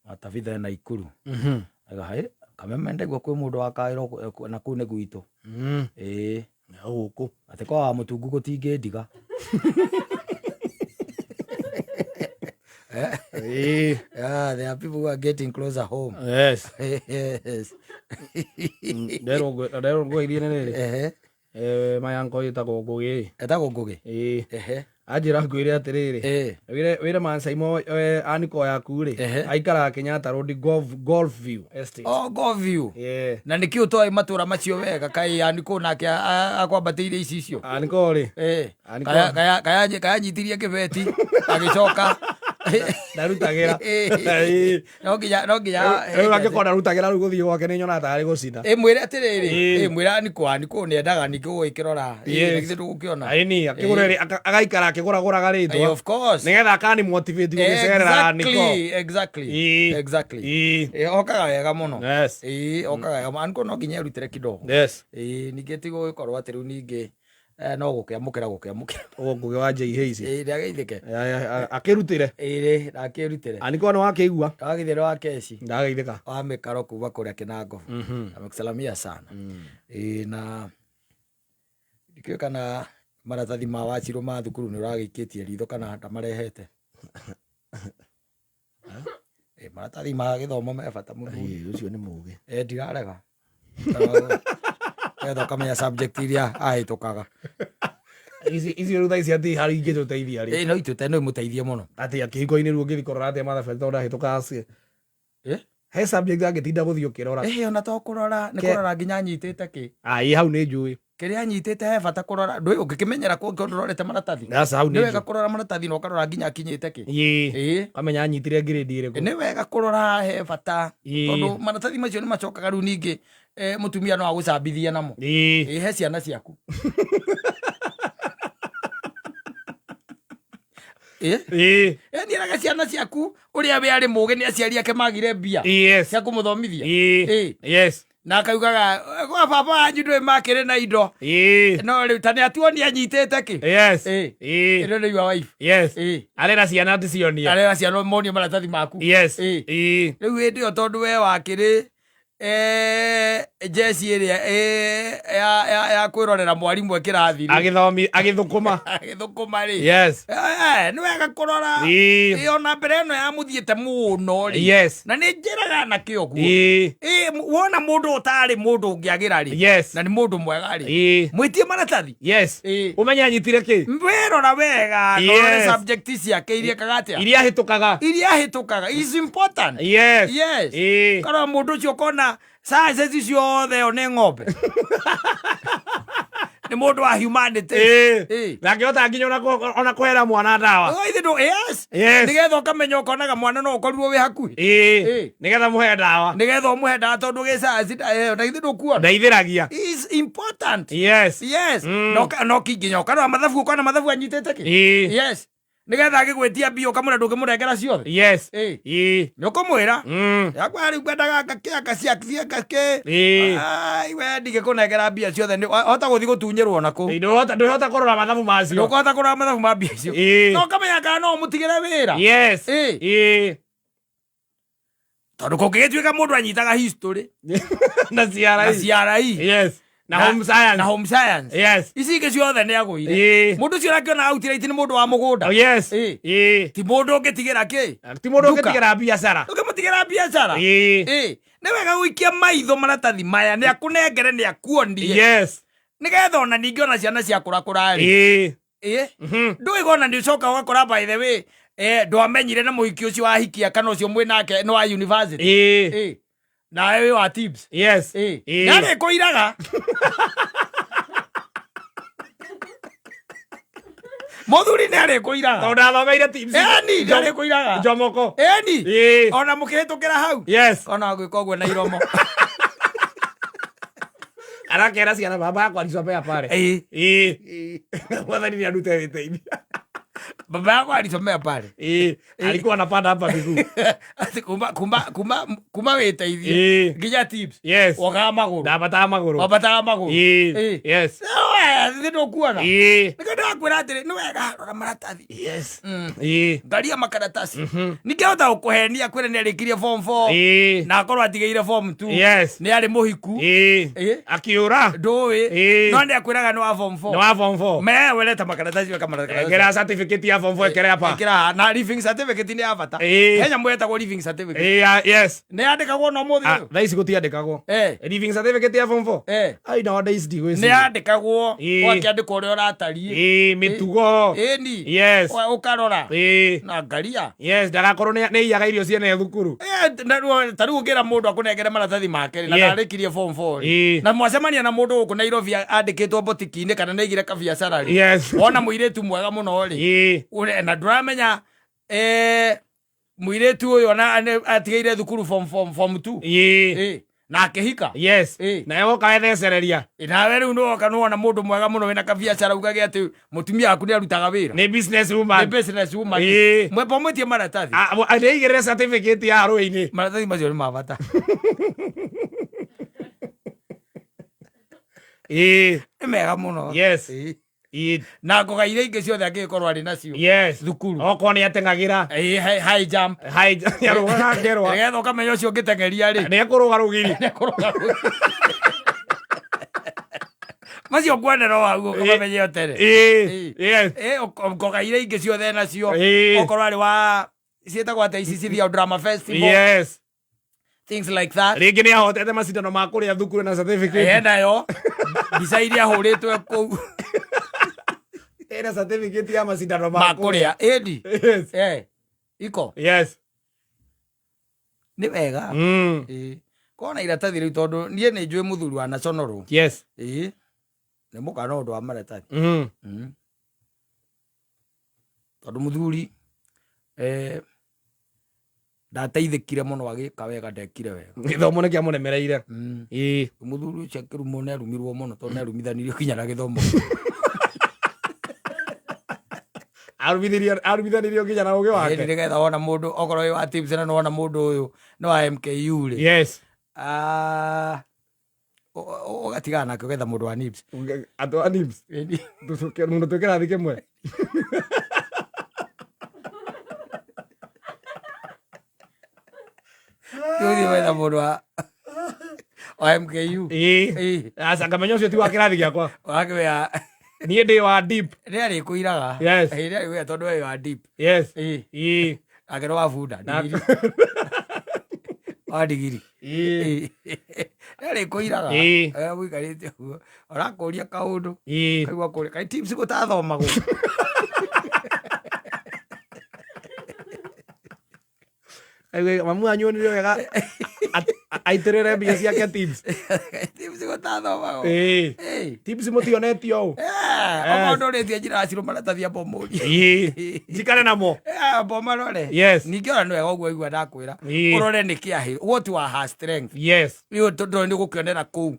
atavitha na ikuru aga hai kamemende gwo kwi mundu akairo na kune gwito na huko ate kwa mutungu gutingidiga yeah, there are people who are getting closer home. Yes. Yes. Dero go irine nere. Mayanko itagwo Ngugi. Etagwo Ngugi. Ajira ngwire atiriri. Wire man saimo aniko yaku ri. Aikara Kenyatta Road Golf View Estate. Oh, Golf View. Yeah. Na nikio toi matura macio wega kai aniko nake akwambatire ici icio. Aniko ri. Kaya nyitirie kibeti agicoka. Narutagira. No nginya. Angikona rutagira ru guthii gwake ni nyona tari gucina. Mwire atiriri. Mwire aniko ni endaga niki gwikirora. Ngithi ndugukiona. Aini akigurere agaikara akiguraguraga ritwa. Of course. Nigetha akani motivate gugicerera aniko. Exactly. Okaga wega muno. Yes. Okaga wega. Aniko no nginya rutire kidogo. Yes. Ningeti gukorwo ati ru ningi no gukiamukira Ngugi wa JH ndageithike akirutire akirutire aniko no akigua agithire wa keci ndageithika wa mikaro kuva kuria Kinango amekusalamia sana na dikio kana maratathi ma Wachirũ ma thukuru ni uragikitie ritho kana ndamarehete maratathi ma githomo me bata muno ucio ni mugi ndirarega etho kamenya subject iria ahitukaga ici rutha ici ati hari ingituteithia ri no itute no imuteithie muno ati akihiko-ini ru ngikorora ati mathabu tondu ahitukaga cie he subject angitinda guthii ukirora ona to kurora ni kurora nginya nyitite ki hau ni njui kiria nyitite he bata kurora ndui ungikimenyera ku ndororete maratathi hau ni wega kurora maratathi no ukarora nginya kinyite ki kamenya nyitire grade iriku ni wega kurora he bata tondu maratathi macio ni macokaga ru ningi mutumia no agucambithia namo he ciana ciaku niraga ciana ciaku uria we ari muge ni aciari ake magire mbia cia kumuthomithia na akaugaga gwa baba wanyu ndui makire na indo no riu tani atuoni anyitite ki ino ni your wife arera ciana ati cionia arera ciana monio maratathi maku riu hindi yo tondu we wakiri jesi iria ya kwirorera mwarimu ekirathi agithukuma ri ni wega kurora ona mbere no ya muthiete muno ri na ni njiraga na kio guo wona mundu utari mundu ungiagira ri na ni mundu mwega ri mwitie maratathi umenya anyitire ki mwirora wega no subject ciake iria kagatia iria hitukaga is important kana mundu ucio kona sasa hizi ciothe one ng'ombe ni mundu wa humanity na ngiota nginya ona kwera mwana ndawa nigetha ukamenya ukonaga mwana no ukorirwo wi hakuhi nigetha muhe ndawa tondu gicaci na ithe ndukuona ndeithiragia is important no kinginya ukarora mathabu ukona mathabu anyitite ki nigetha agigwitia mbia ukamura ndungimurengera ciothe ni ukumwira yakwa riu ngwendaga ngakiaka ciakiaka ki we ndigikunengera mbia ciothe hota guthi gutunyirwo naku nduhota kurora mathabu macio ndukuhota kurora mathabu ma mbia icio no ukamenya kana no mutigire wira tondu kungigituika mundu anyitaga history na CRE na home science ici ingĩ ciothe nĩ agũire mundu ũcio ũrakiona outright nĩ mundu wa mũgũnda ti mundu ũngĩtigĩra ti mundu ũngĩtigĩra biacara ũngĩmũtigĩra biacara nĩ wega gũikia maitho maratathi maya nĩ akunengere nĩ akuonie nĩgetha ona ningĩ ona ciana ciakũrakũra rĩ ndũiga ona nĩ ũcoka ũgakora by the way ndwamenyire na mũhiki ũcio wahikia kana ũcio mwĩ nake nĩ wa university na wewe wa tips nani kuiraga Muthuri ni ari kuiraga tondu athomeire tips ni ari kuiraga njomoko ona mukihitukira hau ona gwika uguo na iromo arakera ciana baba yakwa alisomea pale mwathani ni arute witeithia baba yako alisomea pale. Alikuwa anapanda hapa miguu. Ati kuma weteithie. Nginya tips. Yes. Wakaga maguru. Ndabataga maguru. Wabataga maguru. Yes. Ndio kuona. Nikaenda kwira atiri ni wega rora maratathi. Yes. Ngaria makaratasi. Nikihota gukuhenia kwira ni arikirie form 4. Na akorwo atigeire form 2. Yes. Ni ari muhiku. Akiura. Ndui. No ndi akwiraga ni wa form 4. Ni wa form 4. Me weleta makaratasi weka makaratasi. Ngera certificate ya form 4 ekere hapa. Ekera na living certificate ni avata. Henya mwetagwo living certificate. Yes. Ni andikagwo no muthi. Thaisi gutiandikagwo. Living certificate ya form 4. Ai no days digwisi. Ni andikagwo. Wakiandika uria uratarie. Mitugo. Ni. Yes. Ukarora. Na ngaria. Yes, ndagakorwo ni iyaga irio ciene thukuru. Tariu ngira mundu akunengere maratathi make na ndarikirie form 4. Na mwacemania na mundu guku Nairobi andikitwo botiki-ini kana naigire ka biacara ri. Yes. Ona muiretu mwega muno ri. Na ndramenya muiretu uyu ona atigeire thukuru form 2. Na akihika. Yes. Na yoka wethecereria. Nawe riu ndoka nuona mundu mwega muno wina ka biacara ugage ati mutumia aku ni arutaga wira. Ni business woman. Ni business woman. Mwepo mwetie maratathi. Areigire certificate ya roi-ini. Maratathi macio ni mabata. Mega muno. Yes. Na ngogaire ingi ciothe angikorwo ari nacio. Yes. Thukuru. Okorwo ni atengagira. High jump. Yarugaga ngerwa. Nigetha ukamenya ucio ngitengeria ri. Ni ekurugarugiri. Macio ngwenera waguo ukamenya otere. Yes. Ngogaire ingi ciothe nacio. Okorwo ari wa cietagwo ate ici cithia drama festival. Yes. Things like that. Ringi ni ahotete macindano ma kuria thukuru na certificate. Nayo mbica iria huritwe kuu. Ena certificate ya macindano ma kuria. Yes. Iko. Yes. Ni wega. Kona iratathi riu tondu nie ni njui muthuri wa national. Yes. Ni mukana undu wa maratathi. Tondu muthuri ndateithikire muno agika wega ndekire wega. Githomo ni kiamuremereire. Muthuri ucio akirumo ne arumirwo muno tondu ne arumithanirio kinya na githomo. Arumithanirio kinya na ugi wake. Nigetha wona mundu okorwo wi wa tips na wona mundu uyu no wa MKU ri. Yes. Ugatigana nake ugetha mundu wa NIBS. Atu wa NIBS. Mundu twikira thi kimwe. Tuthi wetha mundu wa MKU. Asa ngamenya ucio ti wa kirathi giakwa. Wake wea Niĩ ndĩ wa deep. Nĩ arĩ kuiraga. Yes. Nĩ arĩ kuiraga tondu we wa deep. Yes. Ake no wa bunda. Wa digiri. Nĩ arĩ kuiraga. Wikarĩte ũguo. Ũrakũria kaũndũ. Kaigua kũrĩa. Kai tips gũtathomagwo. Mamu wanyu nĩ wega aitirire mbia ciake tips. Tips gũtathomagwo. Tips mũtionetio ũũ. Okorwo ndũrĩtie njĩra cirũ maratathi a bomũri. Njikare namo. Bomarore. Yes. Ningĩ ona nĩ wega ũguo igua ndakwĩra. Ũrore nĩ kĩahĩ. What was her strength? Yes. Rĩu nĩ gũkĩonera kũu.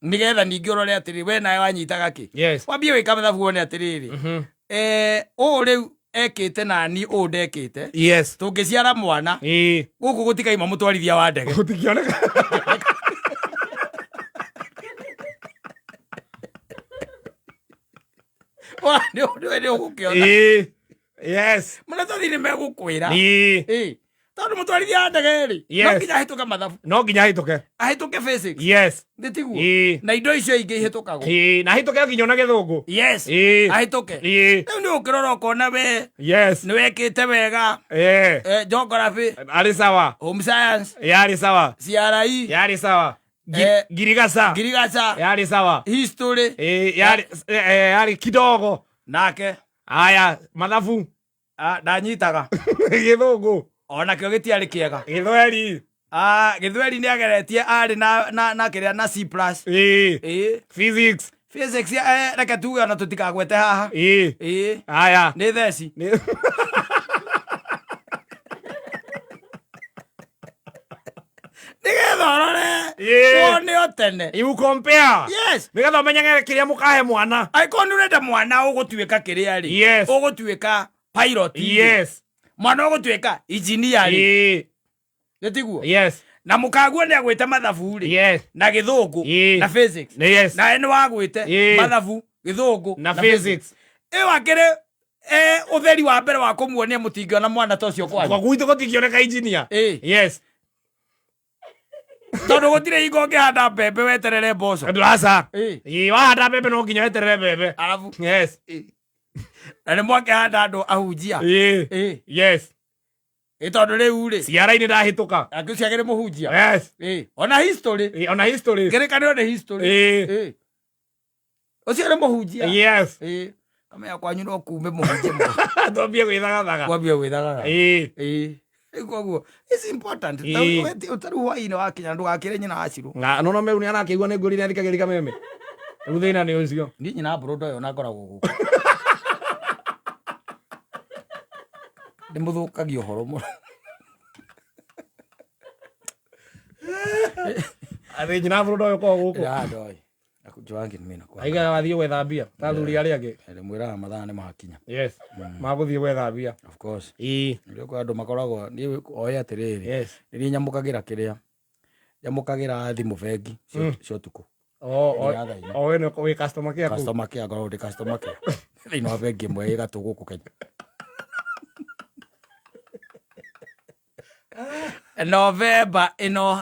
Nĩgetha ningĩ ũrore atĩrĩ we nawe wanyitaga kĩ. Yes. Wambie wĩka mathabu wone atĩrĩrĩ. Ũũ rĩu ekite nani ũũ ndekite. Yes. Tũngĩciara mwana. Gũkũ gũtikaima mũtwarithia wa ndege. Gũtikioneka. Nĩ ũgũkĩona. Yes. Maratathi nĩ megũkwĩra. Tondu mũtwarithia wa ndege rĩ. No nginya ahĩtũke mathabu. No nginya ahĩtũke. Ahĩtũke physics. Yes. Nĩ tiguo. Na indo icio ingĩ ihĩtũkagwo. Na ahĩtũke nginya ona gĩthũngũ. Yes. Ahĩtũke. Rĩu nĩ ũkĩrora ũkona we. Yes. Nĩ wekĩte wega. Geography. Arĩ sawa. Home science. Yarĩ sawa. CRE. Yarĩ sawa. Girigaca. Yarĩ sawa. History. Yarĩ kidogo. Nake. Aya, mathabu. Ndanyitaga. Gĩthũngũ. Onakĩo gĩtiarĩ kĩega. Gĩthweri. Gĩthweri nĩ ageretie arĩ na kĩrĩa na C+. Physics. Physics reke tuge ona tũtikagwete haha. Aya. Nĩ theci. Nĩgetha ũrore wone o tene. You compare. Yes. Nĩgetha ũmenyage kĩrĩa mũkahe mwana. Angĩkorwo nĩ ũrenda mwana ũgũtuĩka kĩrĩa rĩ. Yes. Ũgũtuĩka pilot. Yes. Mwana gutweka engineer. Getiguo. Yes. Na mukaguo ne agwite mathabu ri. Yes. Na githungu na physics. Yes. Na ene wagwite mathabu, githungu na physics. Wakire utheri wa mbere wa kumuonia mutingo na mwana tocio kwa. Kwa gwitå gå tingioneka engineer. Yes. Tondu gutire ingo ngihanda mbembe weterere mboco. Nduraca. Wahanda mbembe no nginya weterere mbembe. Alafu. Yes. Na nĩ mwakĩhanda andũ ahunjia. Yes. Tondu rĩu rĩ. Ciara-inĩ ndahĩtũka. Akĩciagĩrĩ mũhunjia. Yes. Ona history. Ona history. Kĩrĩkanĩro nĩ history. Ũcio nĩ mũhunjia. Yes. Kamenya kwanyu no kuume mũhunjia mũno. Twambie gwĩthagathanga. Twambie gwĩthagathanga. Koguo it's important. Ũtaru hwaĩ-inĩ wakinya ndũgakĩre nyina Wachirũ. No meu nĩ anakĩigua nĩ ngũrire thikagĩrĩria kameme. Rĩu thĩna nĩ ũcio. Niĩ nyina Mbũrũndo ũyũ ona ngoragwo gũkũ. Ndĩmũthũkagia ũhoro mũno. Atĩ nyina Mbũrũndo ũyũ koragwo gũkũ. Ndoi. Akujuangi nĩ mena kwa. Aiga wathiĩ gwetha mbia. Ta thuri arĩa angĩ. Ndĩmwĩraga mathaa nĩ makinya. Yes. Magũthiĩ gwetha mbia. Of course. Ndio kwa andũ makoragwo nĩ oya atĩrĩrĩ. Yes. Nĩ nyamũkagĩra kĩrĩa. Nyamũkagĩra thimũ bengi cio tukũ. We nĩ wĩ customer care kũu. Customer care ngorwo ndĩ customer care. Thĩinĩ wa bengi ĩmwe ĩ gatũ gũkũ Kenya. November ĩno